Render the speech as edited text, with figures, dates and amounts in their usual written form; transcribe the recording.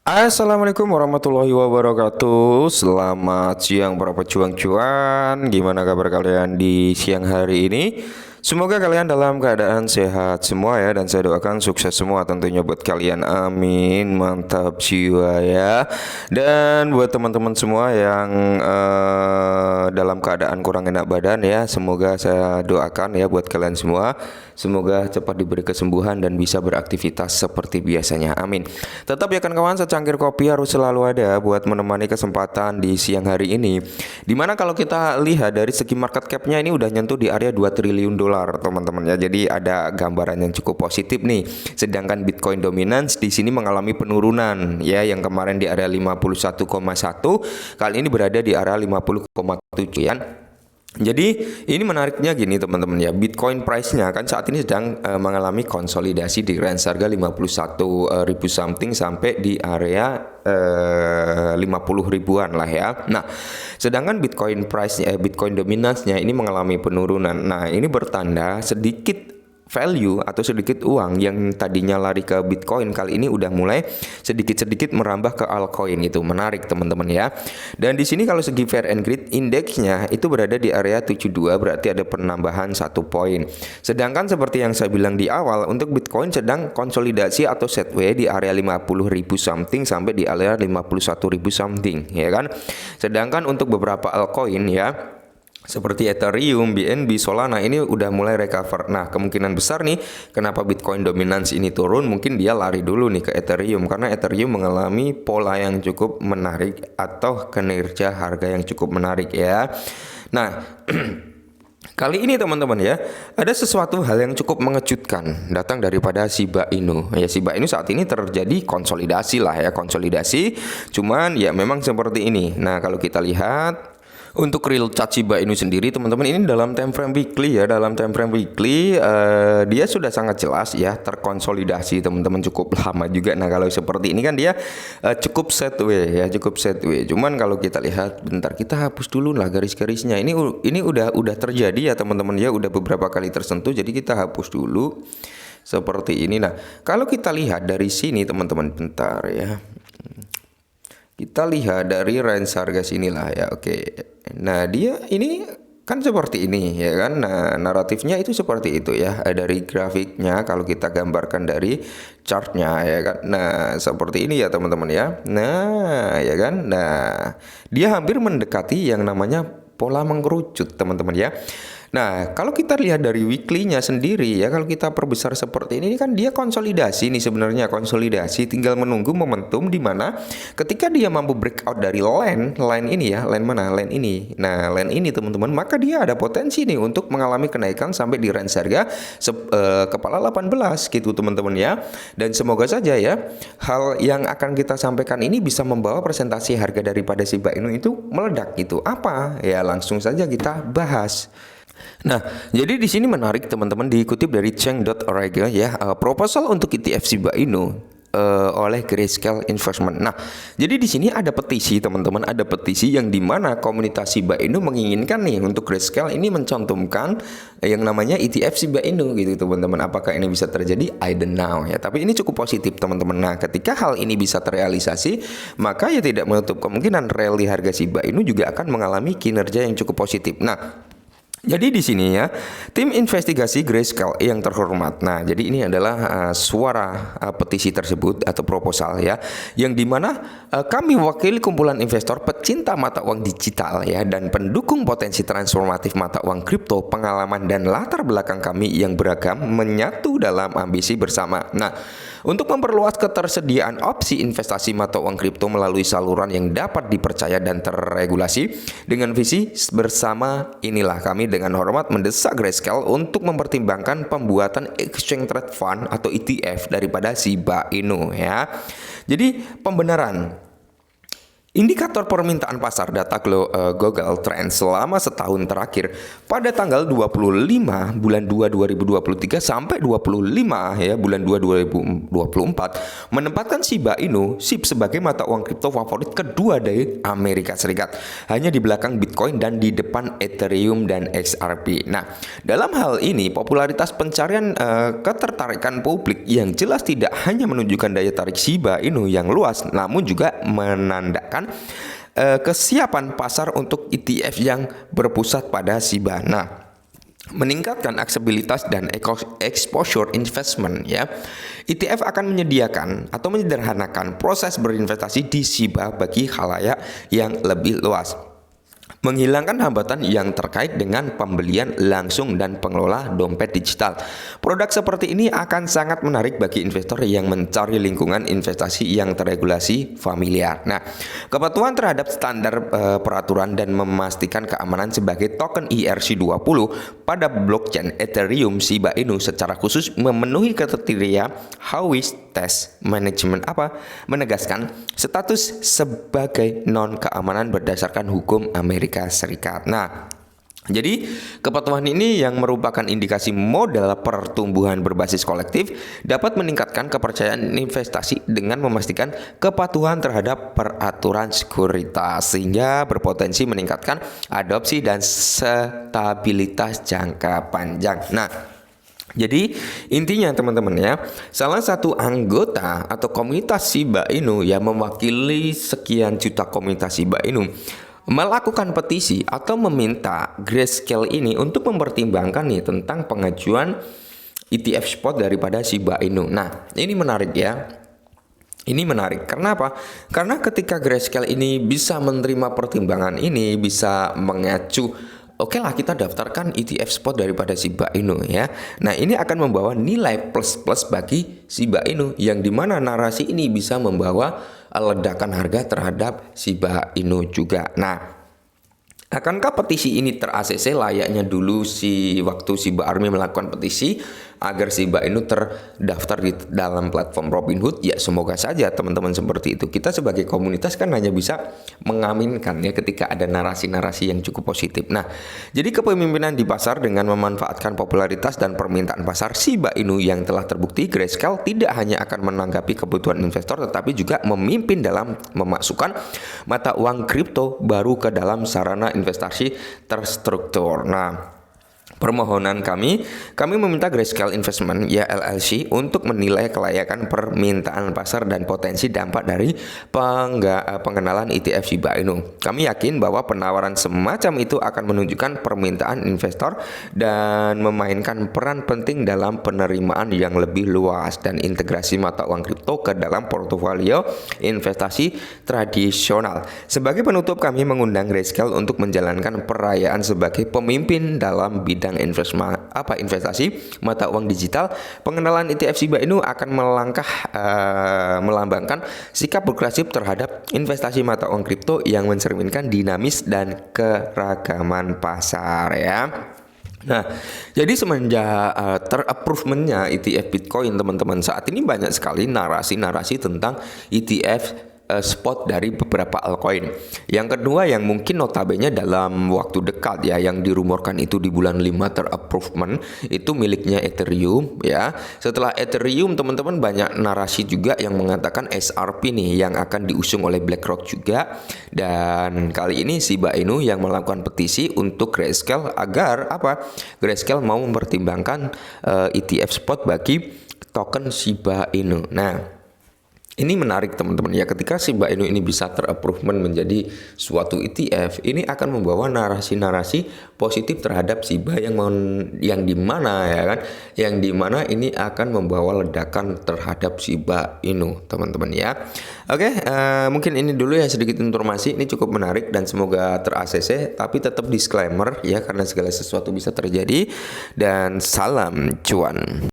Assalamualaikum warahmatullahi wabarakatuh. Selamat siang para pejuang cuan. Gimana kabar kalian di siang hari ini? Semoga kalian dalam keadaan sehat semua ya, dan saya doakan sukses semua tentunya buat kalian. Amin. Mantap jiwa ya. Dan buat teman-teman semua yang dalam keadaan kurang enak badan ya, semoga saya doakan ya buat kalian semua. Semoga cepat diberi kesembuhan dan bisa beraktivitas seperti biasanya. Amin. Tetap ya kawan-kawan, secangkir kopi harus selalu ada buat menemani kesempatan di siang hari ini. Dimana kalau kita lihat dari segi market cap-nya ini udah nyentuh di area 2 triliun dolar teman-teman ya. Jadi ada gambaran yang cukup positif nih. Sedangkan Bitcoin dominance di sini mengalami penurunan ya, yang kemarin di area 51,1 kali ini berada di area 50,7 ya. Jadi ini menariknya gini teman-teman ya, Bitcoin price-nya kan saat ini sedang mengalami konsolidasi di range harga 51.000 something sampai di area 50 ribuan lah ya. Nah, sedangkan Bitcoin price-nya Bitcoin dominance-nya ini mengalami penurunan. Nah, ini bertanda sedikit value atau sedikit uang yang tadinya lari ke Bitcoin kali ini udah mulai sedikit-sedikit merambah ke altcoin. Itu menarik teman-teman ya. Dan di sini kalau segi fair and greed indeksnya itu berada di area 72, berarti ada penambahan 1 poin. Sedangkan seperti yang saya bilang di awal, untuk Bitcoin sedang konsolidasi atau sideways di area 50.000 something sampai di area 51.000 something ya kan. Sedangkan untuk beberapa altcoin ya, seperti Ethereum, BNB, Solana ini udah mulai recover. Nah, kemungkinan besar nih kenapa Bitcoin dominance ini turun, mungkin dia lari dulu nih ke Ethereum karena Ethereum mengalami pola yang cukup menarik atau kinerja harga yang cukup menarik ya. Nah, kali ini teman-teman ya, ada sesuatu hal yang cukup mengejutkan datang daripada Shiba Inu. Ya, Shiba Inu saat ini terjadi konsolidasi lah ya, konsolidasi. Cuman ya memang seperti ini. Nah, kalau kita lihat untuk real chart Shiba Inu sendiri teman-teman, ini dalam time frame weekly ya, dalam time frame weekly dia sudah sangat jelas ya terkonsolidasi teman-teman, cukup lama juga. Nah, kalau seperti ini kan dia cukup sideways ya, cukup sideways. Cuman kalau kita lihat, bentar kita hapus dulu lah garis-garisnya. Ini udah terjadi ya teman-teman ya, udah beberapa kali tersentuh, jadi kita hapus dulu seperti ini. Nah, kalau kita lihat dari sini teman-teman, bentar ya. Kita lihat dari range harga sinilah ya, oke. Nah, dia ini kan seperti ini ya kan. Nah, naratifnya itu seperti itu ya. Dari grafiknya kalau kita gambarkan dari chartnya ya kan. Nah, seperti ini ya teman-teman ya. Nah, ya kan. Nah, dia hampir mendekati yang namanya pola mengerucut teman-teman ya. Nah, kalau kita lihat dari weekly-nya sendiri ya, kalau kita perbesar seperti ini kan dia konsolidasi nih, sebenarnya konsolidasi, tinggal menunggu momentum di mana ketika dia mampu breakout dari line ini ya, line mana? Line ini. Nah, line ini teman-teman, maka dia ada potensi nih untuk mengalami kenaikan sampai di range harga kepala 18 gitu teman-teman ya. Dan semoga saja ya hal yang akan kita sampaikan ini bisa membawa presentasi harga daripada Shiba Inu itu meledak gitu. Apa? Ya langsung saja kita bahas. Nah, jadi di sini menarik teman-teman, dikutip dari Cheng.org ya, proposal untuk ETF Shiba Inu oleh Grayscale Investment. Nah, jadi di sini ada petisi teman-teman, ada petisi yang dimana komunitas Shiba Inu menginginkan nih untuk Grayscale ini mencantumkan yang namanya ETF Shiba Inu gitu teman-teman. Apakah ini bisa terjadi? I don't know ya. Tapi ini cukup positif teman-teman. Nah, ketika hal ini bisa terrealisasi, maka ya tidak menutup kemungkinan rally harga Shiba Inu juga akan mengalami kinerja yang cukup positif. Nah, jadi di sini ya, tim investigasi Grayscale yang terhormat. Nah, jadi ini adalah suara petisi tersebut atau proposal ya, yang dimana kami wakili kumpulan investor pecinta mata uang digital ya, dan pendukung potensi transformatif mata uang kripto. Pengalaman dan latar belakang kami yang beragam menyatu dalam ambisi bersama. Nah, untuk memperluas ketersediaan opsi investasi mata uang kripto melalui saluran yang dapat dipercaya dan terregulasi dengan visi bersama, inilah kami dengan hormat mendesak Grayscale untuk mempertimbangkan pembuatan exchange trade fund atau ETF daripada Shiba Inu ya. Jadi pembenaran, Indikator permintaan pasar data Google Trends selama setahun terakhir pada tanggal 25 bulan 2 2023 sampai 25 ya bulan 2 2024 menempatkan Shiba Inu SHIB sebagai mata uang kripto favorit kedua dari Amerika Serikat, hanya di belakang Bitcoin dan di depan Ethereum dan XRP. Nah, dalam hal ini popularitas pencarian ketertarikan publik yang jelas tidak hanya menunjukkan daya tarik Shiba Inu yang luas, namun juga menandakan kesiapan pasar untuk ETF yang berpusat pada Shiba. Nah, meningkatkan aksesibilitas dan exposure investment ya. ETF akan menyediakan atau menyederhanakan proses berinvestasi di Shiba bagi khalayak yang lebih luas, menghilangkan hambatan yang terkait dengan pembelian langsung dan pengelola dompet digital. Produk seperti ini akan sangat menarik bagi investor yang mencari lingkungan investasi yang terregulasi familiar. Nah, kepatuhan terhadap standar peraturan dan memastikan keamanan sebagai token ERC20 pada blockchain Ethereum Shiba Inu secara khusus memenuhi kriteria Howey Test Management menegaskan status sebagai non-keamanan berdasarkan hukum Amerika Serikat. Nah, jadi kepatuhan ini yang merupakan indikasi modal pertumbuhan berbasis kolektif dapat meningkatkan kepercayaan investasi dengan memastikan kepatuhan terhadap peraturan sekuritas sehingga berpotensi meningkatkan adopsi dan stabilitas jangka panjang. Nah, jadi intinya teman-teman ya, salah satu anggota atau komunitas Shiba Inu yang mewakili sekian juta komunitas Shiba Inu melakukan petisi atau meminta Grayscale ini untuk mempertimbangkan nih tentang pengajuan ETF spot daripada Shiba Inu. Nah, ini menarik ya. Ini menarik. Kenapa? Karena ketika Grayscale ini bisa menerima pertimbangan ini, bisa mengacu, oke lah kita daftarkan ETF spot daripada Shiba Inu ya. Nah, ini akan membawa nilai plus-plus bagi Shiba Inu yang dimana narasi ini bisa membawa ledakan harga terhadap Shiba Inu juga. Nah, akankah petisi ini ter-ACC layaknya dulu waktu Shiba Army melakukan petisi agar Shiba Inu terdaftar di dalam platform Robinhood? Ya, semoga saja teman-teman seperti itu. Kita sebagai komunitas kan hanya bisa mengaminkan ya ketika ada narasi-narasi yang cukup positif. Nah, jadi kepemimpinan di pasar dengan memanfaatkan popularitas dan permintaan pasar Shiba Inu yang telah terbukti, Grayscale tidak hanya akan menanggapi kebutuhan investor tetapi juga memimpin dalam memasukkan mata uang kripto baru ke dalam sarana investasi terstruktur. Nah, permohonan kami meminta Grayscale Investment ya LLC untuk menilai kelayakan permintaan pasar dan potensi dampak dari pengenalan ETF Shiba Inu. Kami yakin bahwa penawaran semacam itu akan menunjukkan permintaan investor dan memainkan peran penting dalam penerimaan yang lebih luas dan integrasi mata uang kripto ke dalam portofolio investasi tradisional. Sebagai penutup, kami mengundang Grayscale untuk menjalankan perayaan sebagai pemimpin dalam bidang investasi mata uang digital. Pengenalan ETF Shiba Inu akan melambangkan sikap progresif terhadap investasi mata uang kripto yang mencerminkan dinamis dan keragaman pasar ya. Nah, jadi semenjak ter-approvementnya ETF Bitcoin teman-teman, saat ini banyak sekali narasi-narasi tentang ETF spot dari beberapa altcoin. Yang kedua yang mungkin notabene dalam waktu dekat ya, yang dirumorkan itu di bulan 5 ter-approvement itu miliknya Ethereum ya. Setelah Ethereum teman-teman banyak narasi juga yang mengatakan XRP nih yang akan diusung oleh BlackRock juga. Dan kali ini Shiba Inu yang melakukan petisi untuk Grayscale agar Grayscale mau mempertimbangkan ETF spot bagi token Shiba Inu. Nah, ini menarik teman-teman ya, ketika Shiba Inu ini bisa ter-approvement menjadi suatu ETF, ini akan membawa narasi-narasi positif terhadap Shiba yang dimana ya kan, yang dimana ini akan membawa ledakan terhadap Shiba Inu teman-teman ya. Oke, mungkin ini dulu ya sedikit informasi, ini cukup menarik dan semoga ter-ACC, tapi tetap disclaimer ya karena segala sesuatu bisa terjadi dan salam cuan.